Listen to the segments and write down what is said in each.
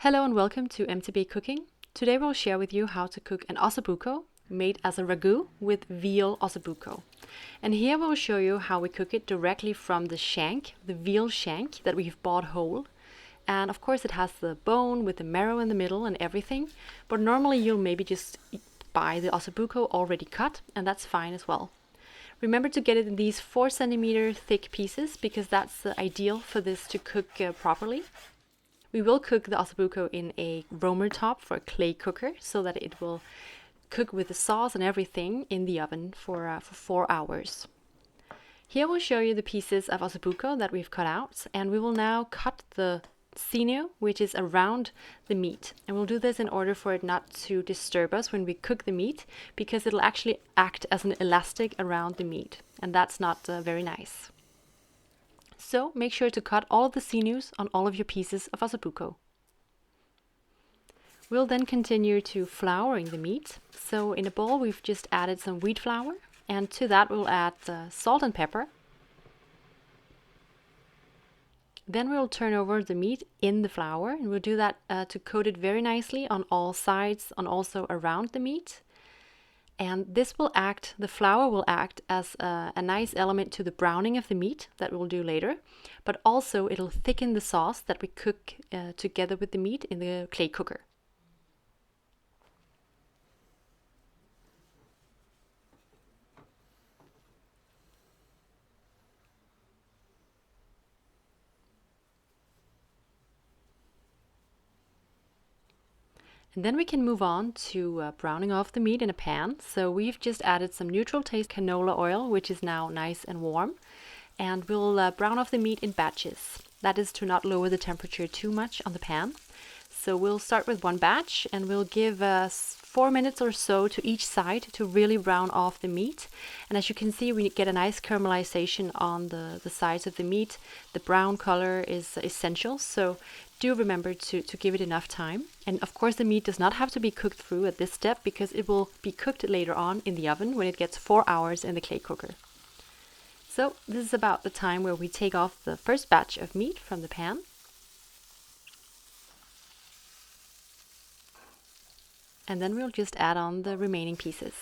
Hello and welcome to MTB Cooking. Today we'll share with you how to cook an Osso Buco made as a ragu with veal Osso Buco. And here we'll show you how we cook it directly from the shank, the veal shank that we've bought whole. And of course it has the bone with the marrow in the middle and everything, but normally you'll maybe just buy the Osso Buco already cut, and that's fine as well. Remember to get it in these 4 centimeter thick pieces because that's ideal for this to cook properly. We will cook the Osso Buco in a Römertopf for a clay cooker so that it will cook with the sauce and everything in the oven for 4 hours. Here we'll show you the pieces of Osso Buco that we've cut out, and we will now cut the sinew, which is around the meat. And we'll do this in order for it not to disturb us when we cook the meat, because it'll actually act as an elastic around the meat, and that's not very nice. So make sure to cut all of the sinews on all of your pieces of Osso Buco. We'll then continue to flouring the meat. So in a bowl we've just added some wheat flour, and to that we'll add salt and pepper. Then we'll turn over the meat in the flour, and we'll do that to coat it very nicely on all sides and also around the meat. And this will act, the flour will act as a nice element to the browning of the meat that we'll do later, but also it'll thicken the sauce that we cook together with the meat in the clay cooker. And then we can move on to browning off the meat in a pan. So we've just added some neutral taste canola oil, which is now nice and warm. And we'll brown off the meat in batches. That is to not lower the temperature too much on the pan. So we'll start with one batch, and we'll give 4 minutes or so to each side to really brown off the meat. And as you can see, we get a nice caramelization on the sides of the meat. The brown color is essential, so do remember to give it enough time. And of course the meat does not have to be cooked through at this step, because it will be cooked later on in the oven when it gets 4 hours in the clay cooker. So this is about the time where we take off the first batch of meat from the pan. And then we'll just add on the remaining pieces.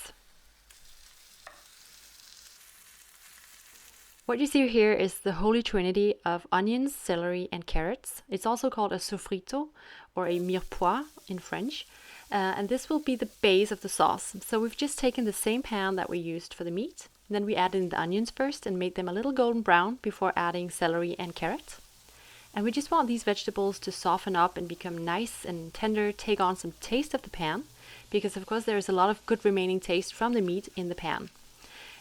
What you see here is the holy trinity of onions, celery and carrots. It's also called a sofrito or a mirepoix in French. And this will be the base of the sauce. So we've just taken the same pan that we used for the meat. Then we added in the onions first and made them a little golden brown before adding celery and carrot. And we just want these vegetables to soften up and become nice and tender, take on some taste of the pan, because of course there is a lot of good remaining taste from the meat in the pan.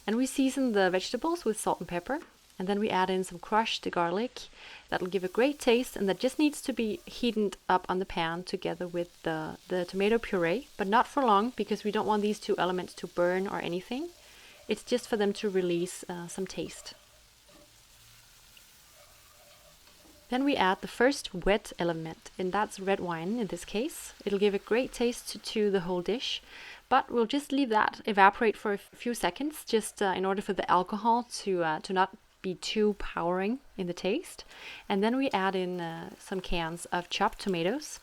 And we season the vegetables with salt and pepper, and then we add in some crushed garlic. That'll give a great taste, and that just needs to be heated up on the pan together with the tomato puree, but not for long, because we don't want these two elements to burn or anything. It's just for them to release some taste. Then we add the first wet element, and that's red wine in this case. It'll give a great taste to the whole dish, but we'll just leave that evaporate for a few seconds, just in order for the alcohol to not be too powering in the taste. And then we add in some cans of chopped tomatoes,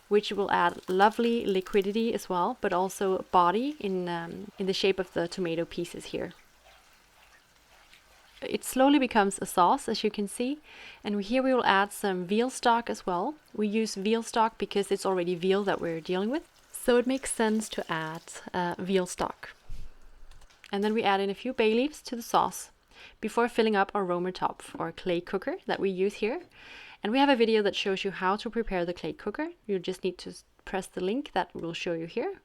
which will add lovely liquidity as well, but also body in the shape of the tomato pieces here. It slowly becomes a sauce, as you can see, and here we will add some veal stock as well. We use veal stock because it's already veal that we're dealing with, so it makes sense to add veal stock. And then we add in a few bay leaves to the sauce before filling up our Römertopf or clay cooker that we use here. And we have a video that shows you how to prepare the clay cooker. You just need to press the link that will show you here.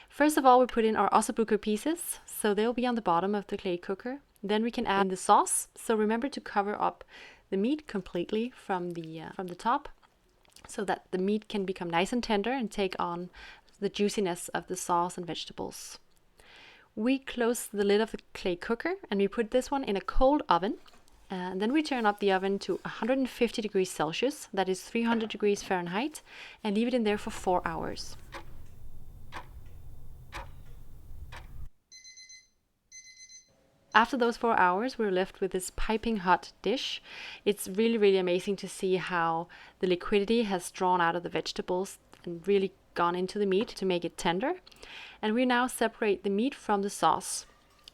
First of all, we put in our Osso Buco pieces, so they'll be on the bottom of the clay cooker. Then we can add in the sauce. So remember to cover up the meat completely from the top, so that the meat can become nice and tender and take on the juiciness of the sauce and vegetables. We close the lid of the clay cooker, and we put this one in a cold oven. And then we turn up the oven to 150 degrees Celsius, that is 300 degrees Fahrenheit, and leave it in there for 4 hours. After those 4 hours, we're left with this piping hot dish. It's really, really amazing to see how the liquidity has drawn out of the vegetables and really gone into the meat to make it tender. And we now separate the meat from the sauce.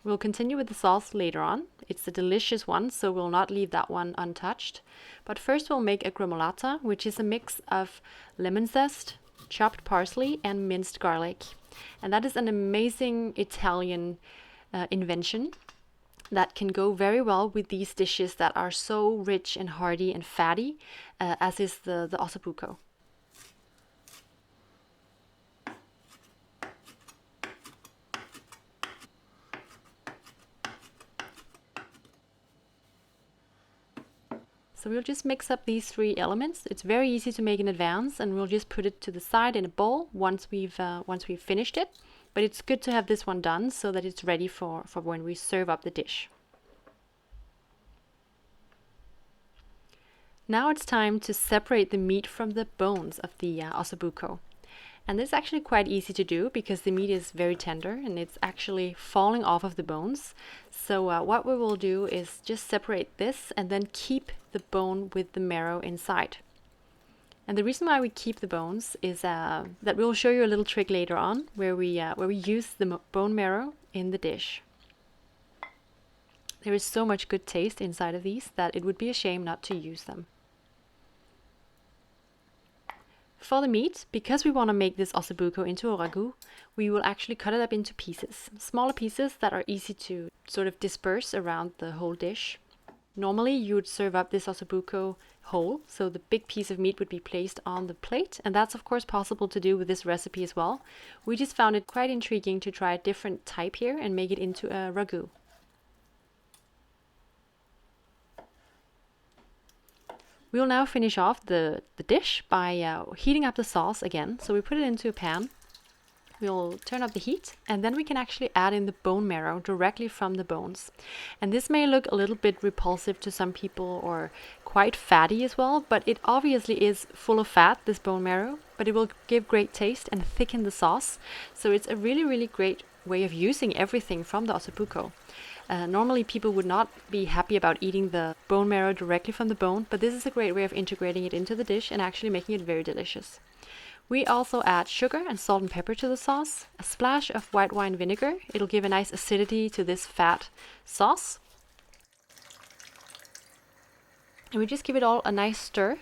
We'll continue with the sauce later on. It's a delicious one, so we'll not leave that one untouched. But first we'll make a gremolata, which is a mix of lemon zest, chopped parsley, and minced garlic. And that is an amazing Italian invention that can go very well with these dishes that are so rich and hearty and fatty, as is the Osso Buco. So we'll just mix up these 3 elements. It's very easy to make in advance, and we'll just put it to the side in a bowl once we've finished it. But it's good to have this one done so that it's ready for when we serve up the dish. Now it's time to separate the meat from the bones of the Osso Buco. And this is actually quite easy to do because the meat is very tender and it's actually falling off of the bones. So what we will do is just separate this and then keep the bone with the marrow inside. And the reason why we keep the bones is that we'll show you a little trick later on where we use the bone marrow in the dish. There is so much good taste inside of these that it would be a shame not to use them. For the meat, because we want to make this Osso Buco into a ragu, we will actually cut it up into pieces. Smaller pieces that are easy to sort of disperse around the whole dish. Normally you would serve up this Osso Buco whole, so the big piece of meat would be placed on the plate, and that's of course possible to do with this recipe as well. We just found it quite intriguing to try a different type here and make it into a ragu. We'll now finish off the dish by heating up the sauce again. So we put it into a pan. We'll turn up the heat, and then we can actually add in the bone marrow directly from the bones. And this may look a little bit repulsive to some people or quite fatty as well, but it obviously is full of fat, this bone marrow, but it will give great taste and thicken the sauce. So it's a really, really great way of using everything from the Osso Buco. Normally people would not be happy about eating the bone marrow directly from the bone, but this is a great way of integrating it into the dish and actually making it very delicious. We also add sugar and salt and pepper to the sauce, a splash of white wine vinegar. It'll give a nice acidity to this fat sauce. And we just give it all a nice stir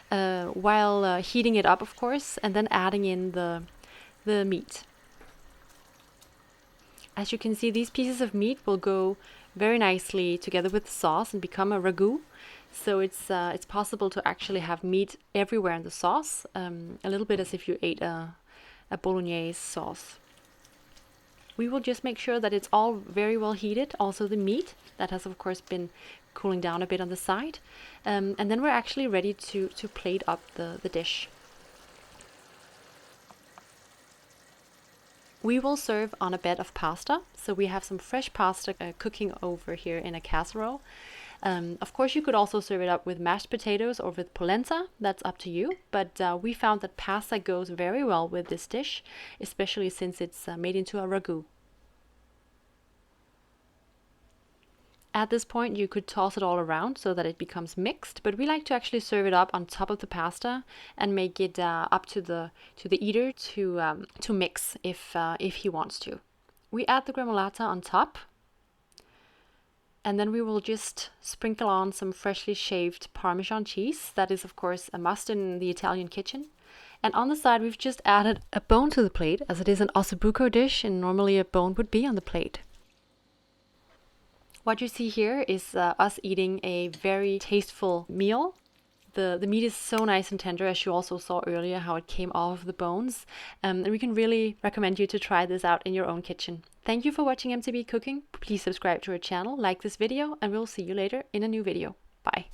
while heating it up, of course, and then adding in the meat. As you can see, these pieces of meat will go very nicely together with the sauce and become a ragu. So it's possible to actually have meat everywhere in the sauce, a little bit as if you ate a bolognese sauce. We will just make sure that it's all very well heated, also the meat, that has of course been cooling down a bit on the side. And then we're actually ready to plate up the dish. We will serve on a bed of pasta. So we have some fresh pasta cooking over here in a casserole. Of course, you could also serve it up with mashed potatoes or with polenta. That's up to you. But we found that pasta goes very well with this dish, especially since it's made into a ragu. At this point, you could toss it all around so that it becomes mixed, but we like to actually serve it up on top of the pasta and make it up to the eater to mix if he wants to. We add the gremolata on top, and then we will just sprinkle on some freshly shaved Parmesan cheese. That is, of course, a must in the Italian kitchen. And on the side, we've just added a bone to the plate, as it is an Osso Buco dish, and normally a bone would be on the plate. What you see here is us eating a very tasteful meal. The meat is so nice and tender, as you also saw earlier how it came off of the bones. And we can really recommend you to try this out in your own kitchen. Thank you for watching MTB Cooking. Please subscribe to our channel, like this video, and we'll see you later in a new video. Bye.